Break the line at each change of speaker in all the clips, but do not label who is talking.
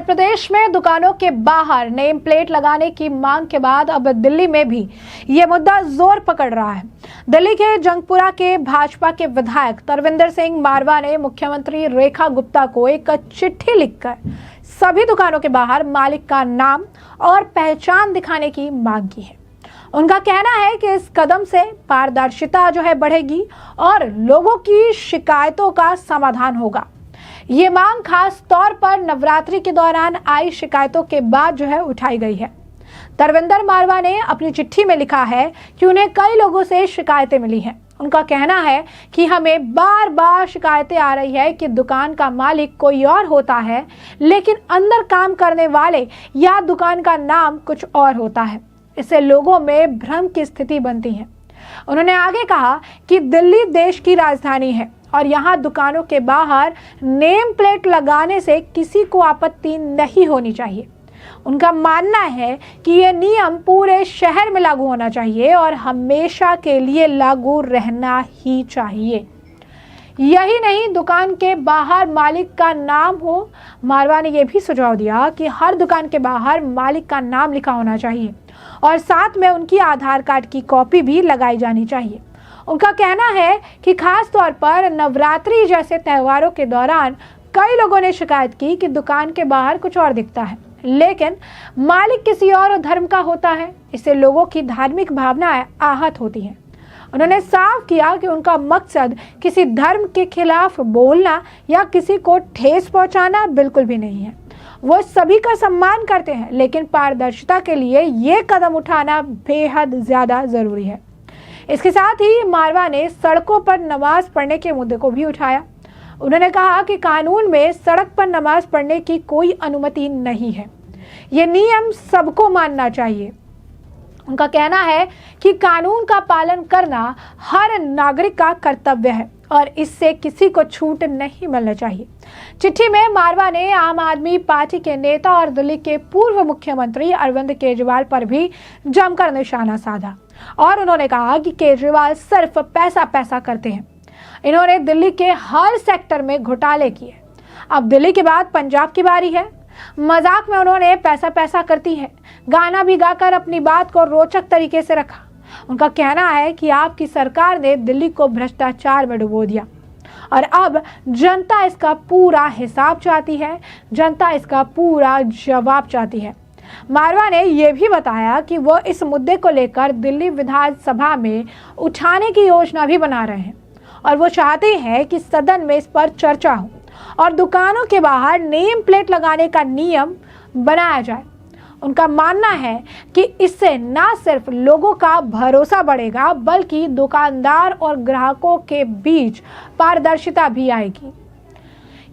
प्रदेश में दुकानों के बाहर नेम प्लेट लगाने की मांग के बाद अब दिल्ली में भी ये मुद्दा जोर पकड़ रहा है। दिल्ली के जंगपुरा के भाजपा के विधायक तरविंदर सिंह मारवा ने मुख्यमंत्री रेखा गुप्ता को एक चिट्ठी लिखकर सभी दुकानों के बाहर मालिक का नाम और पहचान दिखाने की मांग की है। उनका कहना है कि इस कदम से पारदर्शिता जो है बढ़ेगी और लोगों की शिकायतों का समाधान होगा। ये मांग खास तौर पर नवरात्रि के दौरान आई शिकायतों के बाद जो है उठाई गई है। तरविंदर मारवा ने अपनी चिट्ठी में लिखा है कि उन्हें कई लोगों से शिकायतें मिली हैं। उनका कहना है कि हमें बार बार शिकायतें आ रही है कि दुकान का मालिक कोई और होता है, लेकिन अंदर काम करने वाले या दुकान का नाम कुछ और होता है। इससे लोगों में भ्रम की स्थिति बनती है। उन्होंने आगे कहा कि दिल्ली देश की राजधानी है और यहाँ दुकानों के बाहर नेम प्लेट लगाने से किसी को आपत्ति नहीं होनी चाहिए। उनका मानना है कि ये नियम पूरे शहर में लागू होना चाहिए और हमेशा के लिए लागू रहना ही चाहिए। यही नहीं, दुकान के बाहर मालिक का नाम हो। मारवा ने यह भी सुझाव दिया कि हर दुकान के बाहर मालिक का नाम लिखा होना चाहिए और साथ में उनकी आधार कार्ड की कॉपी भी लगाई जानी चाहिए। उनका कहना है कि खास तौर पर नवरात्रि जैसे त्योहारों के दौरान कई लोगों ने शिकायत की कि दुकान के बाहर कुछ और दिखता है, लेकिन मालिक किसी और धर्म का होता है। इससे लोगों की धार्मिक भावनाएं आहत होती हैं। उन्होंने साफ किया कि उनका मकसद किसी धर्म के खिलाफ बोलना या किसी को ठेस पहुंचाना बिल्कुल भी नहीं है। वो सभी का सम्मान करते हैं, लेकिन पारदर्शिता के लिए ये कदम उठाना बेहद ज्यादा जरूरी है। इसके साथ ही मारवा ने सड़कों पर नमाज पढ़ने के मुद्दे को भी उठाया। उन्होंने कहा कि कानून में सड़क पर नमाज पढ़ने की कोई अनुमति नहीं है। ये नियम सबको मानना चाहिए। उनका कहना है कि कानून का पालन करना हर नागरिक का कर्तव्य है और इससे किसी को छूट नहीं मिलना चाहिए। चिट्ठी में मारवा ने आम आदमी पार्टी के नेता और दिल्ली के पूर्व मुख्यमंत्री अरविंद केजरीवाल पर भी जमकर निशाना साधा और उन्होंने कहा कि केजरीवाल सिर्फ पैसा करते हैं। इन्होंने दिल्ली के हर सेक्टर में घोटाले किए। अब दिल्ली के बाद पंजाब की बारी है। मजाक में उन्होंने पैसा करती है गाना भी गाकर अपनी बात को रोचक तरीके से रखा। उनका कहना है कि आपकी सरकार ने दिल्ली को भ्रष्टाचार में डुबो दिया और अब जनता इसका पूरा हिसाब चाहती है, जनता इसका पूरा जवाब चाहती है। मारवा ने यह भी बताया कि वो इस मुद्दे को लेकर दिल्ली विधानसभा में उठाने की योजना भी बना रहे हैं और वो चाहते हैं कि सदन में इस पर चर्चा हो और दुकानों के बाहर नेम प्लेट लगाने का नियम बनाया जाए। उनका मानना है कि इससे न सिर्फ लोगों का भरोसा बढ़ेगा, बल्कि दुकानदार और ग्राहकों के बीच पारदर्शिता भी आएगी।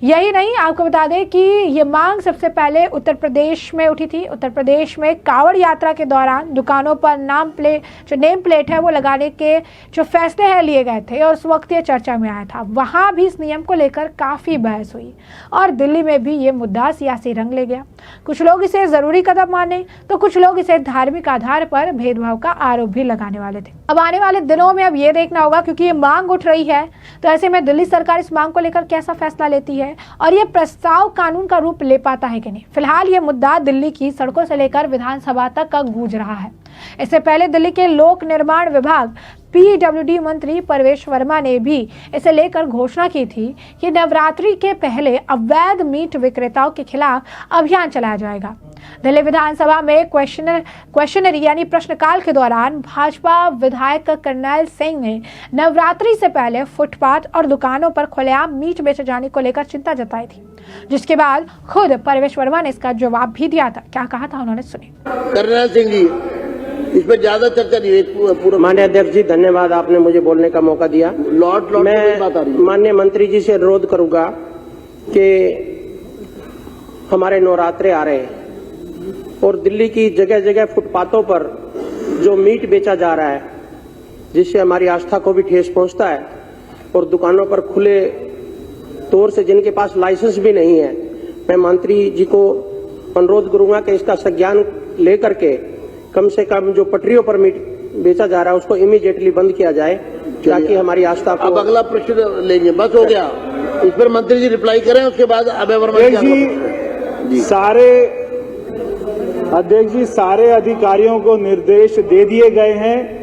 यही नहीं, आपको बता दें कि ये मांग सबसे पहले उत्तर प्रदेश में उठी थी। उत्तर प्रदेश में कांवड़ यात्रा के दौरान दुकानों पर नेम प्लेट है वो लगाने के जो फैसले हैं लिए गए थे और उस वक्त ये चर्चा में आया था। वहाँ भी इस नियम को लेकर काफ़ी बहस हुई और दिल्ली में भी ये मुद्दा सियासी रंग ले गया। कुछ लोग इसे ज़रूरी कदम माने तो कुछ लोग इसे धार्मिक आधार पर भेदभाव का आरोप भी लगाने वाले थे। अब आने वाले दिनों में अब ये देखना होगा, क्योंकि ये मांग उठ रही है, तो ऐसे में दिल्ली सरकार इस मांग को लेकर कैसा फैसला लेती है और ये प्रस्ताव कानून का रूप ले पाता है कि नहीं। फिलहाल ये मुद्दा दिल्ली की सड़कों से लेकर विधानसभा तक का गूंज रहा है। इससे पहले दिल्ली के लोक निर्माण विभाग PWD मंत्री परवेश वर्मा ने भी इसे लेकर घोषणा की थी कि नवरात्रि के पहले अवैध मीट विक्रेताओं के खिलाफ अभियान चलाया जाएगा। दिल्ली विधानसभा में क्वेश्चनरी यानी प्रश्नकाल के दौरान भाजपा विधायक कर्नैल सिंह ने नवरात्रि से पहले फुटपाथ और दुकानों पर खुलेआम मीट बेचे जाने को लेकर चिंता जताई थी, जिसके बाद खुद परवेश वर्मा ने इसका जवाब भी दिया था। क्या कहा था उन्होंने, सुनिए।
कर्नैल सिंह जी, इस पर ज्यादा चर्चा नहीं हुई। पूरा
माननीय अध्यक्ष जी, धन्यवाद, आपने मुझे बोलने का मौका दिया। मैं माननीय मंत्री जी से अनुरोध करूंगा कि हमारे नवरात्रे आ रहे हैं और दिल्ली की जगह जगह फुटपाथों पर जो मीट बेचा जा रहा है, जिससे हमारी आस्था को भी ठेस पहुंचता है, और दुकानों पर खुले तौर से जिनके पास लाइसेंस भी नहीं है, मैं मंत्री जी को अनुरोध करूंगा कि इसका संज्ञान लेकर के कम से कम जो पटरियों पर मीट बेचा जा रहा है उसको इमीडिएटली बंद किया जाए, ताकि हमारी आस्था को।
अब अगला प्रश्न लेंगे, बस हो गया। इस पर मंत्री जी रिप्लाई करें, उसके बाद अभय वर्मा जी।
सारे अध्यक्ष जी, सारे अधिकारियों को निर्देश दे दिए गए हैं।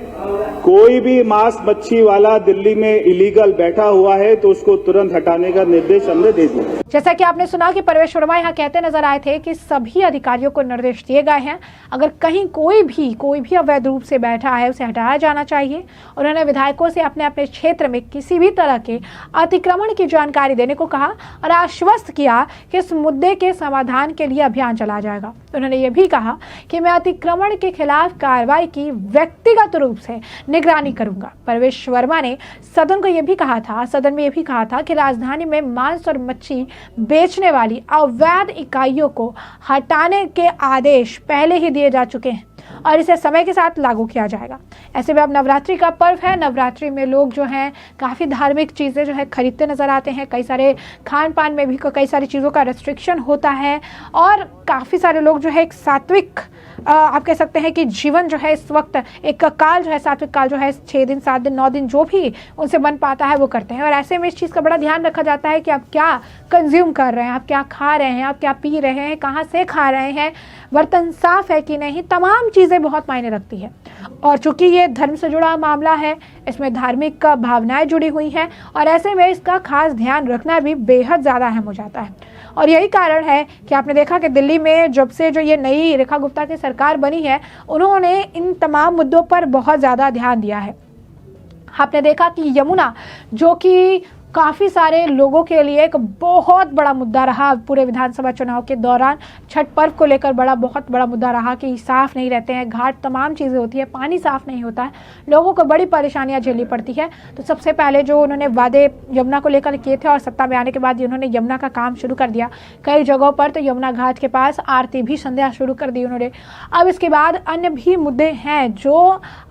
कोई भी मांस मच्छी वाला दिल्ली में इलीगल बैठा हुआ है तो उसको तुरंत हटाने का निर्देश हमने दे दिया।
जैसा कि आपने सुना कि परवेश वर्मा यहाँ कहते नजर आए थे कि सभी अधिकारियों को निर्देश दिए गए हैं, अगर कहीं कोई भी अवैध रूप से बैठा है उसे हटाया जाना चाहिए। उन्होंने विधायकों से अपने अपने क्षेत्र में किसी भी तरह के अतिक्रमण की जानकारी देने को कहा और आश्वस्त किया कि इस मुद्दे के समाधान के लिए अभियान चलाया जाएगा। उन्होंने ये भी कहा कि मैं अतिक्रमण के खिलाफ कार्रवाई की व्यक्तिगत रूप से निगरानी करूंगा। परवेश वर्मा ने सदन में यह भी कहा था कि राजधानी में मांस और मच्छी बेचने वाली अवैध इकाइयों को हटाने के आदेश पहले ही दिए जा चुके हैं और इसे समय के साथ लागू किया जाएगा। ऐसे में अब नवरात्रि का पर्व है। नवरात्रि में लोग जो हैं काफ़ी धार्मिक चीज़ें जो है खरीदते नज़र आते हैं। कई सारे खान पान में भी कई सारी चीज़ों का रेस्ट्रिक्शन होता है और काफ़ी सारे लोग जो है एक सात्विक आप कह सकते हैं कि जीवन जो है इस वक्त एक काल जो है सात्विक काल जो है 6 दिन 7 दिन 9 दिन जो भी उनसे बन पाता है वो करते हैं। और ऐसे में इस चीज़ का बड़ा ध्यान रखा जाता है कि आप क्या कंज्यूम कर रहे हैं, आप क्या खा रहे हैं, आप क्या पी रहे हैं, कहाँ से खा रहे हैं, बर्तन साफ है कि नहीं, तमाम चीज़ें बहुत मायने रखती है। और चूंकि ये धर्म से जुड़ा मामला है, इसमें धार्मिक भावनाएं जुड़ी हुई हैं और ऐसे में इसका खास ध्यान रखना भी बेहद ज़्यादा अहम हो जाता है। और यही कारण है कि आपने देखा कि दिल्ली में जब से जो ये नई रेखा गुप्ता की सरकार बनी है, उन्होंने इन तमाम मुद्दों पर बहुत ज़्यादा ध्यान दिया है। आपने देखा कि यमुना जो कि काफ़ी सारे लोगों के लिए एक बहुत बड़ा मुद्दा रहा पूरे विधानसभा चुनाव के दौरान, छठ पर्व को लेकर बहुत बड़ा मुद्दा रहा कि साफ़ नहीं रहते हैं घाट, तमाम चीज़ें होती है, पानी साफ़ नहीं होता है, लोगों को बड़ी परेशानियां झेलनी पड़ती है। तो सबसे पहले जो उन्होंने वादे यमुना को लेकर किए थे और सत्ता में आने के बाद उन्होंने यमुना का काम शुरू कर दिया। कई जगहों पर तो यमुना घाट के पास आरती भी संध्या शुरू कर दी उन्होंने। अब इसके बाद अन्य भी मुद्दे हैं जो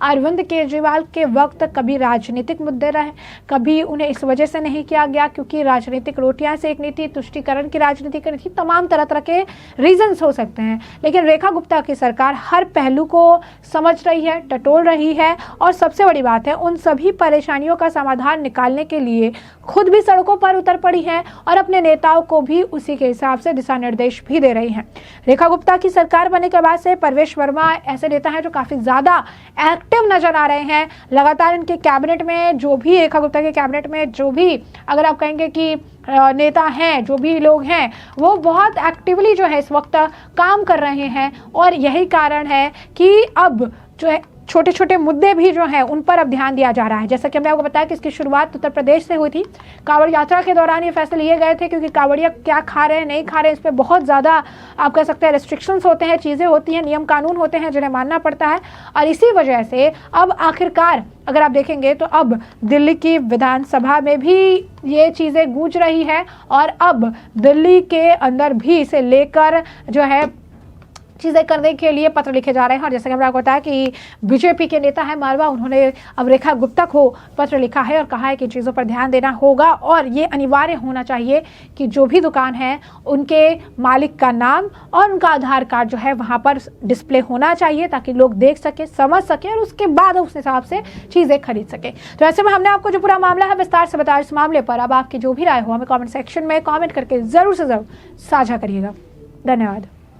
अरविंद केजरीवाल के वक्त कभी राजनीतिक मुद्दे रहे, कभी उन्हें इस वजह से नहीं किया गया क्योंकि राजनीतिक रोटियां सेकनी थी, तुष्टीकरण की राजनीति करनी थी, तमाम तरह के रीजंस हो सकते हैं। लेकिन रेखा गुप्ता की सरकार हर पहलू को समझ रही है, टटोल रही है और सबसे बड़ी बात है उन सभी परेशानियों का समाधान निकालने के लिए खुद भी सड़कों पर उतर पड़ी है और अपने नेताओं को भी उसी के हिसाब से दिशा निर्देश भी दे रही हैं। रेखा गुप्ता की सरकार बनने के बाद से परवेश वर्मा ऐसे नेता हैं जो काफी ज्यादा एक्टिव नजर आ रहे हैं। लगातार इनके कैबिनेट में जो भी, रेखा गुप्ता के कैबिनेट में जो भी अगर आप कहेंगे कि नेता हैं, जो भी लोग हैं, वो बहुत एक्टिवली जो है इस वक्त काम कर रहे हैं। और यही कारण है कि अब जो है छोटे छोटे मुद्दे भी जो हैं उन पर अब ध्यान दिया जा रहा है। जैसा कि हमने आपको बताया कि इसकी शुरुआत उत्तर प्रदेश से हुई थी। कांवड़ यात्रा के दौरान ये फैसले लिए गए थे क्योंकि कांवड़िया क्या खा रहे हैं नहीं खा रहे हैं इस पर बहुत ज़्यादा आप कह सकते हैं रेस्ट्रिक्शंस होते हैं, चीज़ें होती हैं, नियम कानून होते हैं जिन्हें मानना पड़ता है। और इसी वजह से अब आखिरकार अगर आप देखेंगे तो अब दिल्ली की विधानसभा में भी ये चीज़ें गूंज रही है और अब दिल्ली के अंदर भी इसे लेकर जो है चीज़ें करने के लिए पत्र लिखे जा रहे हैं। और जैसे कि हमने आपको बताया कि बीजेपी के नेता है मारवा, उन्होंने अब रेखा गुप्ता को पत्र लिखा है और कहा है कि चीज़ों पर ध्यान देना होगा और ये अनिवार्य होना चाहिए कि जो भी दुकान है उनके मालिक का नाम और उनका आधार कार्ड जो है वहाँ पर डिस्प्ले होना चाहिए ताकि लोग देख सके, समझ सके और उसके बाद उस हिसाब से चीज़ें खरीद सके। तो ऐसे में हमने आपको जो पूरा मामला है विस्तार से बताया। इस मामले पर अब आपकी जो भी राय हो हमें कॉमेंट सेक्शन में कॉमेंट करके ज़रूर से ज़रूर साझा करिएगा। धन्यवाद।